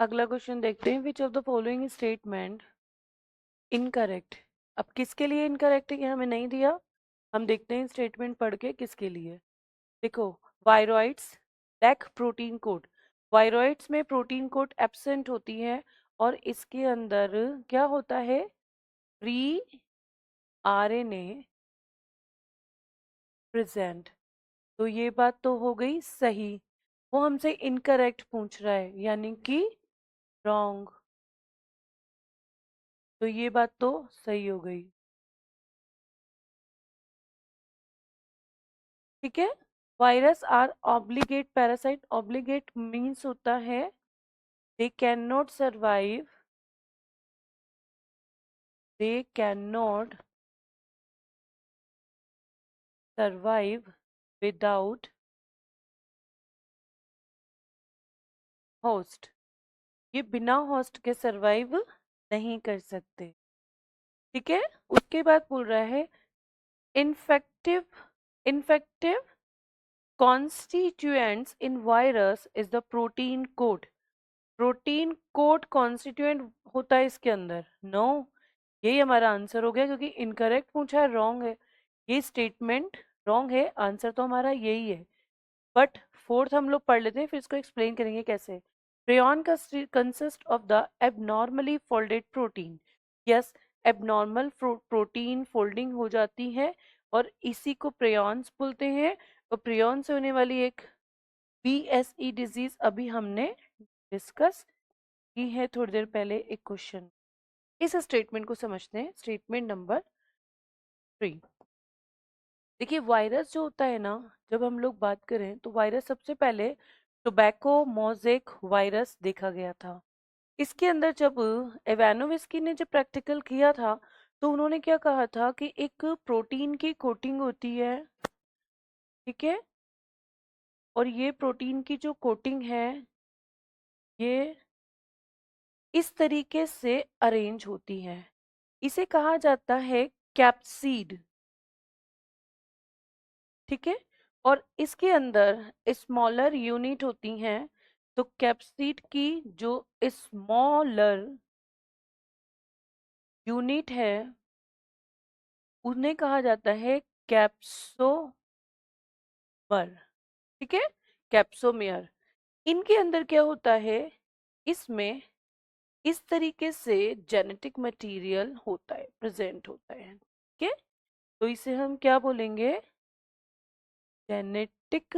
अगला क्वेश्चन देखते हैं। Which of the following statement incorrect. अब किसके लिए इनकरेक्ट है ये हमें नहीं दिया, हम देखते हैं स्टेटमेंट पढ़ के किसके लिए। देखो, viroids lack protein coat. Viroids में प्रोटीन कोट एब्सेंट होती है और इसके अंदर क्या होता है, फ्री आरएनए प्रेजेंट। तो ये बात तो हो गई सही, वो हमसे इनकरेक्ट पूछ रहा है यानी कि रॉन्ग। तो ये बात तो सही हो गई, ठीक है। Virus are obligate parasite. Obligate means होता है they can not survive, they can not survive without host. ये बिना होस्ट के सर्वाइव नहीं कर सकते, ठीक है। उसके बाद बोल रहा है infective infective constituents in virus is the protein code. Protein code constituent होता है इसके अंदर, नो। यही हमारा आंसर हो गया क्योंकि इनकरेक्ट पूछा है, रॉन्ग है। ये स्टेटमेंट रॉन्ग है, आंसर तो हमारा यही है। बट फोर्थ हम लोग पढ़ लेते हैं, फिर इसको एक्सप्लेन करेंगे कैसे। Prion consist of the abnormally folded protein. Yes, abnormal protein folding हो जाती है और इसी को प्रियॉन्स बोलते हैं। और प्रियॉन से होने वाली एक BSE डिजीज अभी हमने डिस्कस की है थोड़ी देर पहले एक क्वेश्चन। इस स्टेटमेंट को समझते हैं, स्टेटमेंट नंबर 3। देखिए, वायरस जो होता है ना, जब हम लोग बात करें तो वायरस सबसे पहले टोबैको मोज़ेक वायरस देखा गया था। इसके अंदर जब एवानोविस्की ने जब प्रैक्टिकल किया था तो उन्होंने क्या कहा था कि एक प्रोटीन की कोटिंग होती है, ठीक है। और ये प्रोटीन की जो कोटिंग है ये इस तरीके से अरेंज होती है, इसे कहा जाता है कैप्सिड, ठीक है। और इसके अंदर स्मॉलर यूनिट होती हैं, तो कैप्सिड की जो स्मॉलर यूनिट है उन्हें कहा जाता है कैप्सोमर, ठीक है, कैप्सोमेयर। इनके अंदर क्या होता है, इसमें इस तरीके से जेनेटिक मटेरियल होता है, प्रेजेंट होता है, ठीक है। तो इसे हम क्या बोलेंगे, जेनेटिक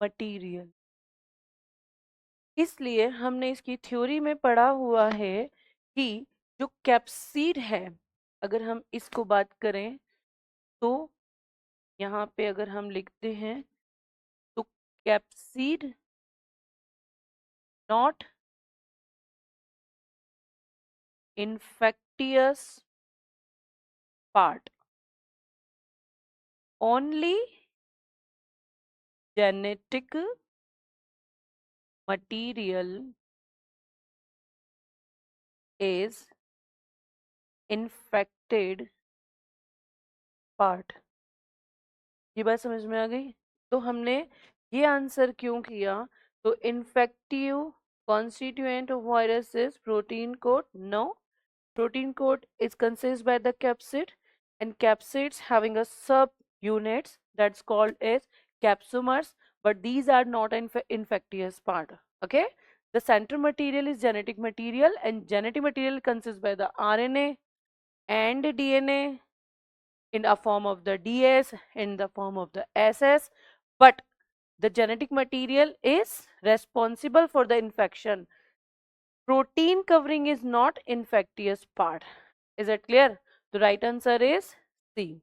मटेरियल। इसलिए हमने इसकी थ्योरी में पढ़ा हुआ है कि जो कैप्सिड है, अगर हम इसको बात करें तो यहाँ पे अगर हम लिखते हैं तो capsid not infectious part, only genetic material is infected part. ये बात समझ में आ गई। तो हमने ये आंसर क्यों किया, तो infective constituent of virus is protein coat, no. Protein coat is consist by the capsid, and capsids having a sub units that's called as capsomers, but these are not an infectious part, okay. The central material is genetic material, and genetic material consists by the RNA and DNA in a form of the DS, in the form of the SS, but the genetic material is responsible for the infection. Protein covering is not infectious part. Is it clear? The right answer is C.